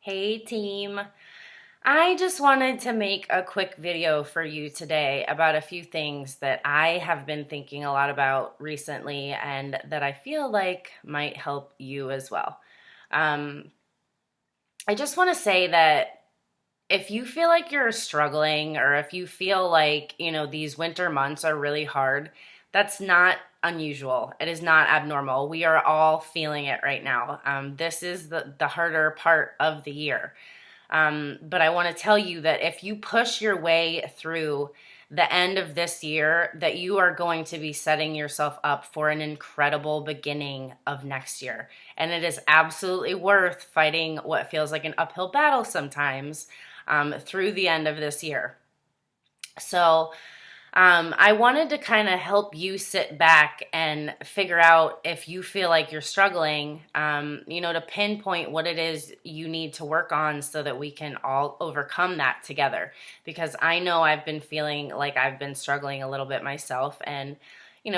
Hey team, I just wanted to make a quick video for you today about a few things that I have been thinking a lot about recently and that I feel like might help you as well. Um, I just want to say that if you feel like you're struggling or if you feel like, these winter months are really hard, that's not unusual. It is not abnormal. We are all feeling it right now. This is the harder part of the year. But I want to tell you that if you push your way through the end of this year, that you are going to be setting yourself up for an incredible beginning of next year. And it is absolutely worth fighting what feels like an uphill battle sometimes through the end of this year. So, I wanted to kind of help you sit back and figure out if you feel like you're struggling, to pinpoint what it is you need to work on so that we can all overcome that together. Because I know I've been feeling like I've been struggling a little bit myself. And,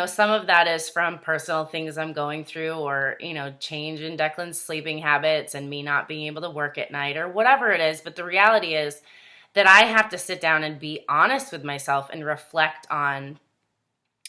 some of that is from personal things I'm going through or, change in Declan's sleeping habits and me not being able to work at night or whatever it is. But the reality is, that I have to sit down and be honest with myself and reflect on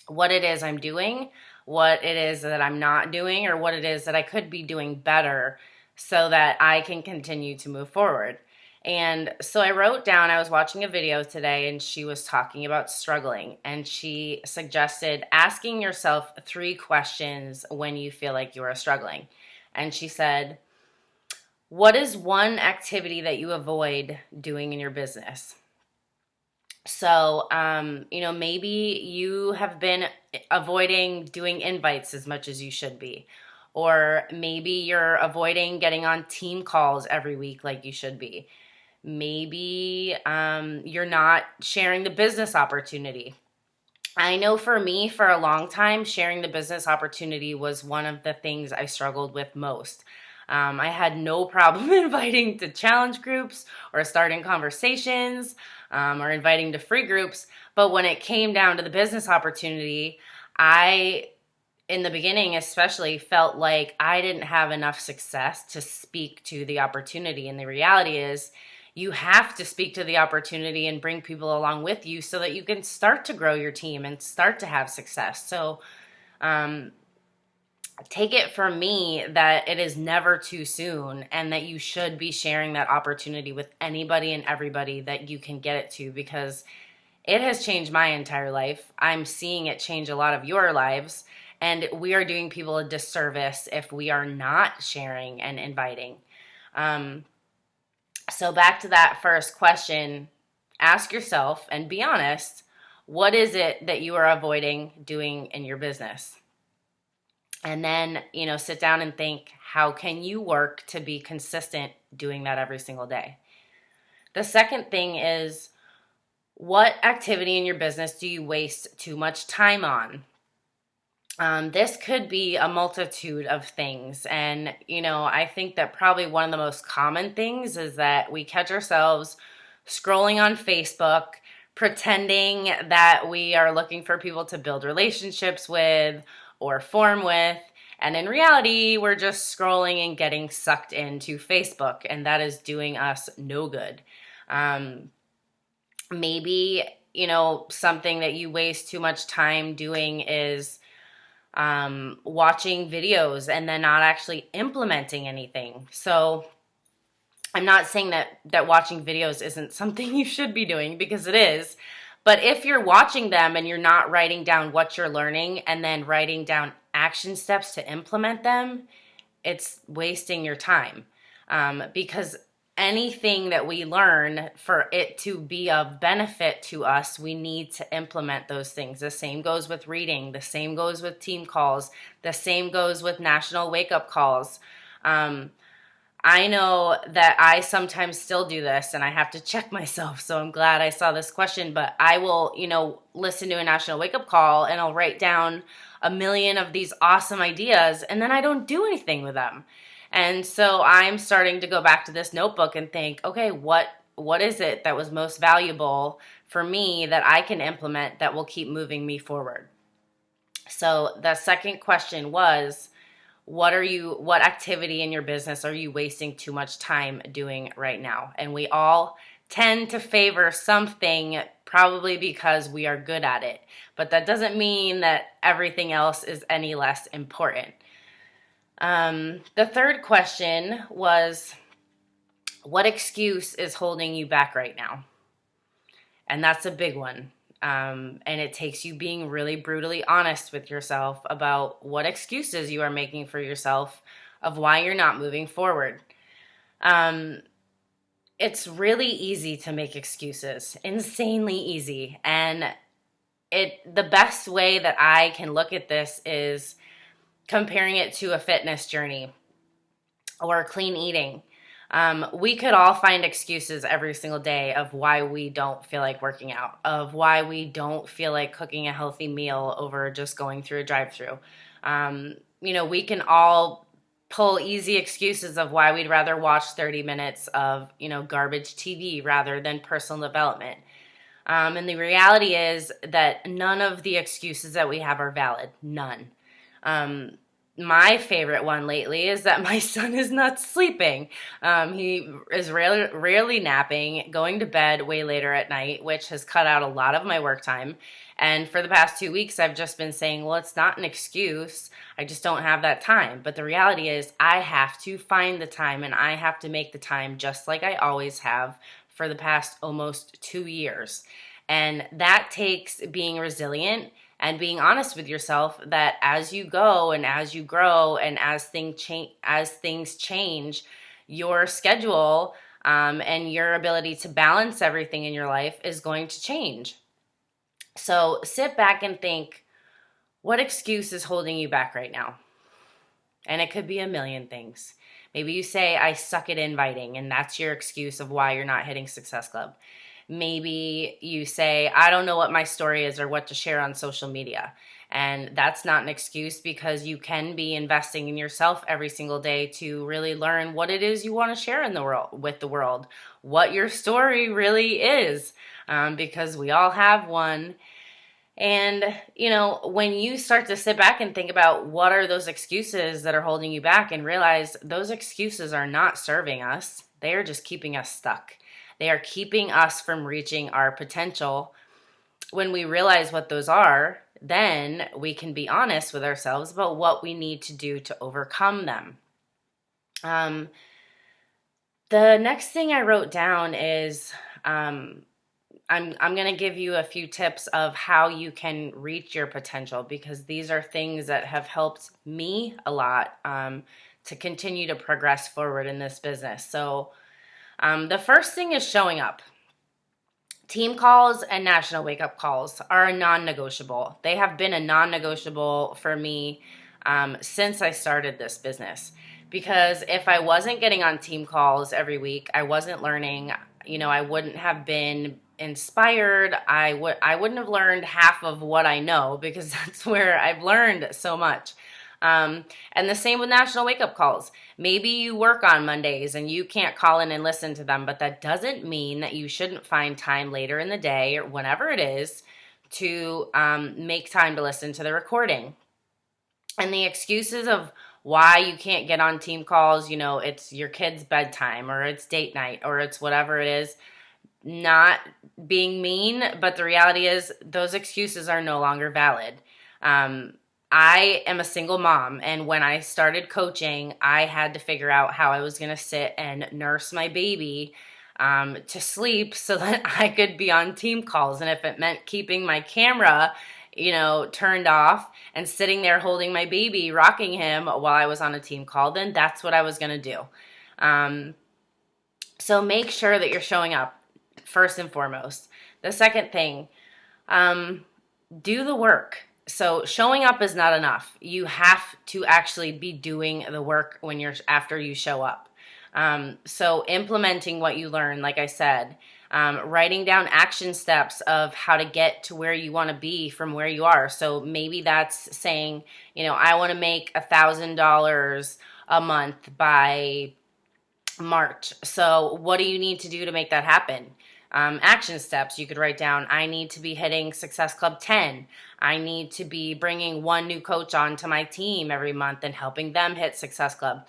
what it is I'm doing, what it is that I'm not doing, or what it is that I could be doing better so that I can continue to move forward. And so I wrote down, I was watching a video today and she was talking about struggling. And she suggested asking yourself 3 questions when you feel like you are struggling. And she said, what is one activity that you avoid doing in your business? So, maybe you have been avoiding doing invites as much as you should be. Or maybe you're avoiding getting on team calls every week like you should be. Maybe you're not sharing the business opportunity. I know for me, for a long time, sharing the business opportunity was one of the things I struggled with most. I had no problem inviting to challenge groups or starting conversations or inviting to free groups. But when it came down to the business opportunity, I, in the beginning especially, felt like I didn't have enough success to speak to the opportunity. And the reality is, you have to speak to the opportunity and bring people along with you so that you can start to grow your team and start to have success. So, take it from me that it is never too soon and that you should be sharing that opportunity with anybody and everybody that you can get it to, because it has changed my entire life. I'm seeing it change a lot of your lives, and we are doing people a disservice if we are not sharing and inviting. So back to that first question, ask yourself and be honest, what is it that you are avoiding doing in your business? And then, sit down and think, how can you work to be consistent doing that every single day? The second thing is, what activity in your business do you waste too much time on? This could be a multitude of things. And, I think that probably one of the most common things is that we catch ourselves scrolling on Facebook, pretending that we are looking for people to build relationships with or form with. And in reality, we're just scrolling and getting sucked into Facebook, and that is doing us no good. Maybe, something that you waste too much time doing is watching videos and then not actually implementing anything. So I'm not saying that watching videos isn't something you should be doing, because it is. But if you're watching them and you're not writing down what you're learning and then writing down action steps to implement them, it's wasting your time. Because anything that we learn, for it to be of benefit to us, we need to implement those things. The same goes with reading. The same goes with team calls. The same goes with national wake-up calls. I know that I sometimes still do this and I have to check myself. So I'm glad I saw this question, but I will, listen to a national wake up call and I'll write down a million of these awesome ideas and then I don't do anything with them. And so I'm starting to go back to this notebook and think, okay, what is it that was most valuable for me that I can implement that will keep moving me forward? So the second question was, what activity in your business are you wasting too much time doing right now? And we all tend to favor something probably because we are good at it. But that doesn't mean that everything else is any less important. The third question was, what excuse is holding you back right now? And that's a big one. And it takes you being really brutally honest with yourself about what excuses you are making for yourself of why you're not moving forward. It's really easy to make excuses, insanely easy. And the best way that I can look at this is comparing it to a fitness journey or clean eating. We could all find excuses every single day of why we don't feel like working out, of why we don't feel like cooking a healthy meal over just going through a drive-through. We can all pull easy excuses of why we'd rather watch 30 minutes of, garbage TV rather than personal development. And the reality is that none of the excuses that we have are valid. None. My favorite one lately is that my son is not sleeping. He is rarely napping, going to bed way later at night, which has cut out a lot of my work time. And for the past 2 weeks, I've just been saying, well, it's not an excuse. I just don't have that time. But the reality is I have to find the time, and I have to make the time just like I always have for the past almost 2 years. And that takes being resilient and being honest with yourself that as you go and as you grow and as things change, your schedule and your ability to balance everything in your life is going to change. So sit back and think, what excuse is holding you back right now? And it could be a million things. Maybe you say, I suck at inviting, and that's your excuse of why you're not hitting Success Club. Maybe you say, I don't know what my story is or what to share on social media. And that's not an excuse, because you can be investing in yourself every single day to really learn what it is you want to share in the world with the world, what your story really is, because we all have one. And, when you start to sit back and think about what are those excuses that are holding you back and realize those excuses are not serving us, they are just keeping us stuck. They are keeping us from reaching our potential. When we realize what those are, then we can be honest with ourselves about what we need to do to overcome them. The next thing I wrote down is I'm going to give you a few tips of how you can reach your potential, because these are things that have helped me a lot to continue to progress forward in this business. So the first thing is showing up. Team calls and national wake-up calls are a non-negotiable. They have been a non-negotiable for me since I started this business. Because if I wasn't getting on team calls every week, I wasn't learning, I wouldn't have been inspired. I wouldn't have learned half of what I know, because that's where I've learned so much. And the same with national wake-up calls. Maybe you work on Mondays and you can't call in and listen to them, but that doesn't mean that you shouldn't find time later in the day or whenever it is to make time to listen to the recording. And the excuses of why you can't get on team calls, it's your kid's bedtime or it's date night or it's whatever it is, not being mean, but the reality is those excuses are no longer valid. I am a single mom, and when I started coaching, I had to figure out how I was going to sit and nurse my baby to sleep so that I could be on team calls. And if it meant keeping my camera, turned off and sitting there holding my baby, rocking him while I was on a team call, then that's what I was going to do. So make sure that you're showing up first and foremost. The second thing, do the work. So showing up is not enough. You have to actually be doing the work after you show up. So implementing what you learn, like I said, writing down action steps of how to get to where you want to be from where you are. So maybe that's saying, I want to make $1,000 a month by March. So what do you need to do to make that happen? Action steps. You could write down, I need to be hitting Success Club 10. I need to be bringing one new coach onto my team every month and helping them hit Success Club.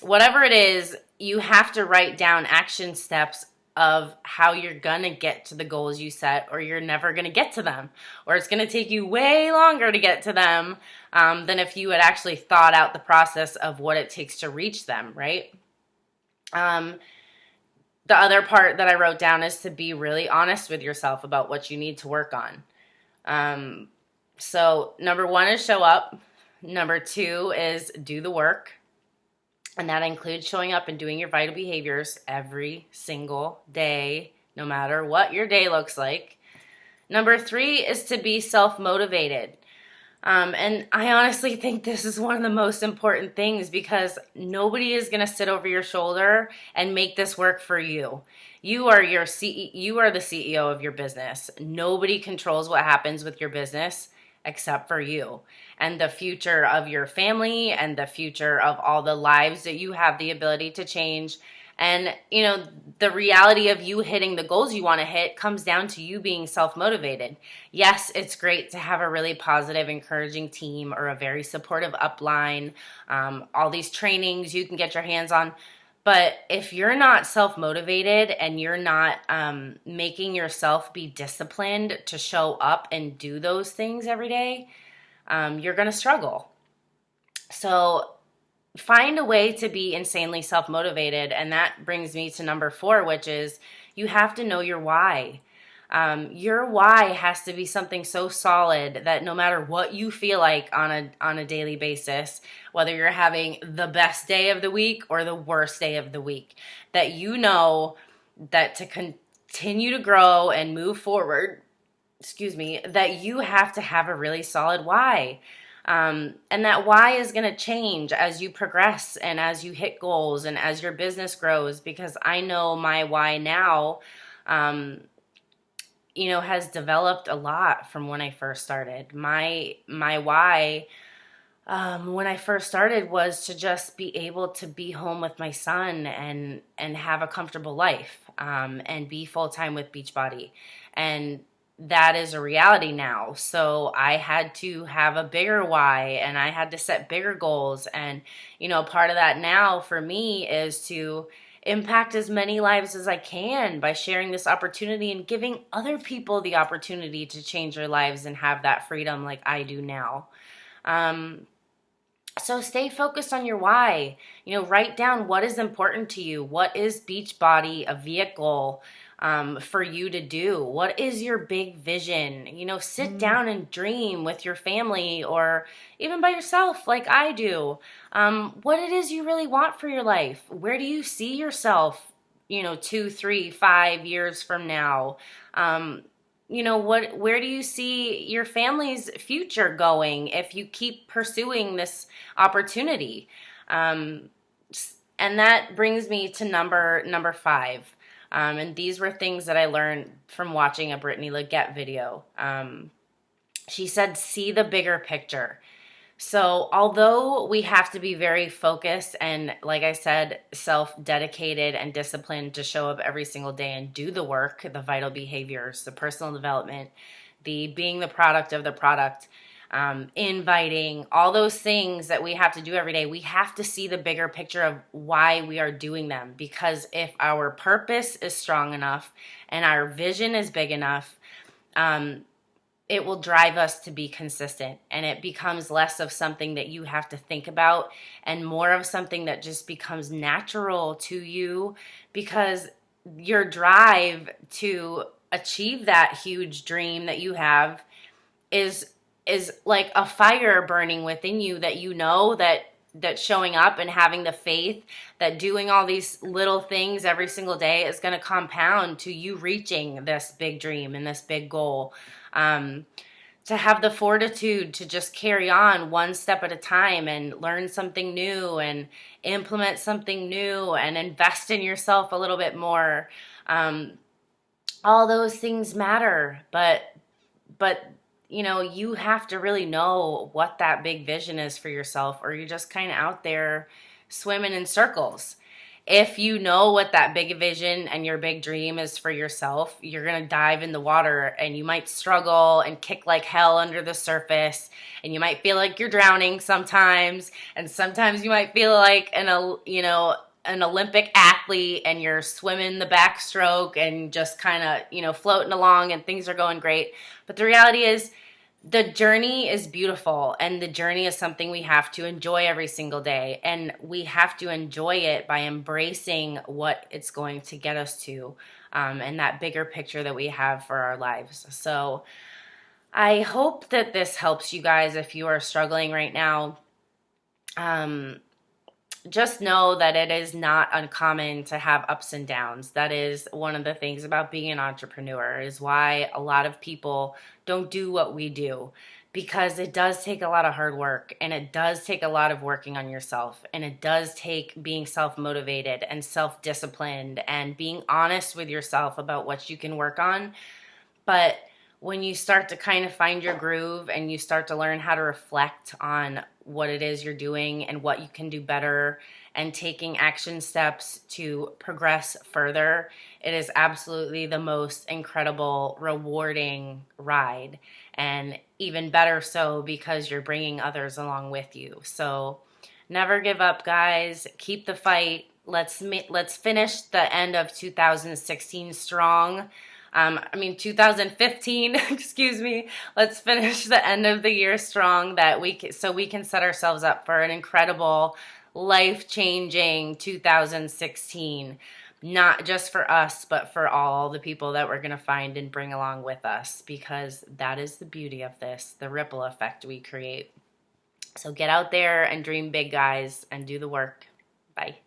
Whatever it is, you have to write down action steps of how you're going to get to the goals you set, or you're never going to get to them, or it's going to take you way longer to get to them than if you had actually thought out the process of what it takes to reach them, right? The other part that I wrote down is to be really honest with yourself about what you need to work on. So number 1 is show up. Number 2 is do the work. And that includes showing up and doing your vital behaviors every single day, no matter what your day looks like. Number 3 is to be self-motivated. And I honestly think this is one of the most important things, because nobody is going to sit over your shoulder and make this work for you. You are the CEO of your business. Nobody controls what happens with your business except for you, and the future of your family, and the future of all the lives that you have the ability to change. And, the reality of you hitting the goals you want to hit comes down to you being self-motivated. Yes, it's great to have a really positive, encouraging team, or a very supportive upline, all these trainings you can get your hands on. But if you're not self-motivated and you're not making yourself be disciplined to show up and do those things every day, you're going to struggle. So find a way to be insanely self-motivated. And that brings me to number 4, which is you have to know your why. Your why has to be something so solid that no matter what you feel like on a daily basis, whether you're having the best day of the week or the worst day of the week, that you know that to continue to grow and move forward, that you have to have a really solid why. And that why is going to change as you progress and as you hit goals and as your business grows, because I know my why now, has developed a lot from when I first started. My why, when I first started, was to just be able to be home with my son and have a comfortable life, and be full-time with Beachbody. And that is a reality now. So I had to have a bigger why, and I had to set bigger goals. And, part of that now for me is to impact as many lives as I can by sharing this opportunity and giving other people the opportunity to change their lives and have that freedom like I do now. So stay focused on your why. Write down what is important to you. What is Beachbody a vehicle for you to do? What is your big vision? Sit down and dream with your family, or even by yourself like I do. What it is you really want for your life. Where do you see yourself, 2, 3, 5 years from now? Where do you see your family's future going if you keep pursuing this opportunity? And that brings me to number 5. And these were things that I learned from watching a Brittany Leggett video. She said, see the bigger picture. So although we have to be very focused and, like I said, self-dedicated and disciplined to show up every single day and do the work, the vital behaviors, the personal development, the being the product of the product, inviting, all those things that we have to do every day, we have to see the bigger picture of why we are doing them. Because if our purpose is strong enough and our vision is big enough, it will drive us to be consistent, and it becomes less of something that you have to think about and more of something that just becomes natural to you, because your drive to achieve that huge dream that you have is like a fire burning within you, that showing up and having the faith that doing all these little things every single day is going to compound to you reaching this big dream and this big goal. To have the fortitude to just carry on one step at a time and learn something new and implement something new and invest in yourself a little bit more. All those things matter, but you have to really know what that big vision is for yourself, or you're just kind of out there swimming in circles. if you know what that big vision and your big dream is for yourself, you're going to dive in the water and you might struggle and kick like hell under the surface, and you might feel like you're drowning sometimes, and sometimes you might feel like an Olympic athlete and you're swimming the backstroke and just kind of, floating along and things are going great. But the reality is, the journey is beautiful, and the journey is something we have to enjoy every single day, and we have to enjoy it by embracing what it's going to get us to, and that bigger picture that we have for our lives. So I hope that this helps you guys if you are struggling right now. Just know that it is not uncommon to have ups and downs. That is one of the things about being an entrepreneur, is why a lot of people don't do what we do, because it does take a lot of hard work, and it does take a lot of working on yourself, and it does take being self-motivated and self-disciplined and being honest with yourself about what you can work on. But when you start to kind of find your groove and you start to learn how to reflect on what it is you're doing and what you can do better and taking action steps to progress further, it is absolutely the most incredible, rewarding ride. And even better so because you're bringing others along with you. So never give up, guys. Keep the fight. Let's finish the end of 2016 strong. 2015, excuse me. Let's finish the end of the year strong, so we can set ourselves up for an incredible, life-changing 2016. Not just for us, but for all the people that we're going to find and bring along with us, because that is the beauty of this, the ripple effect we create. So get out there and dream big, guys, and do the work. Bye.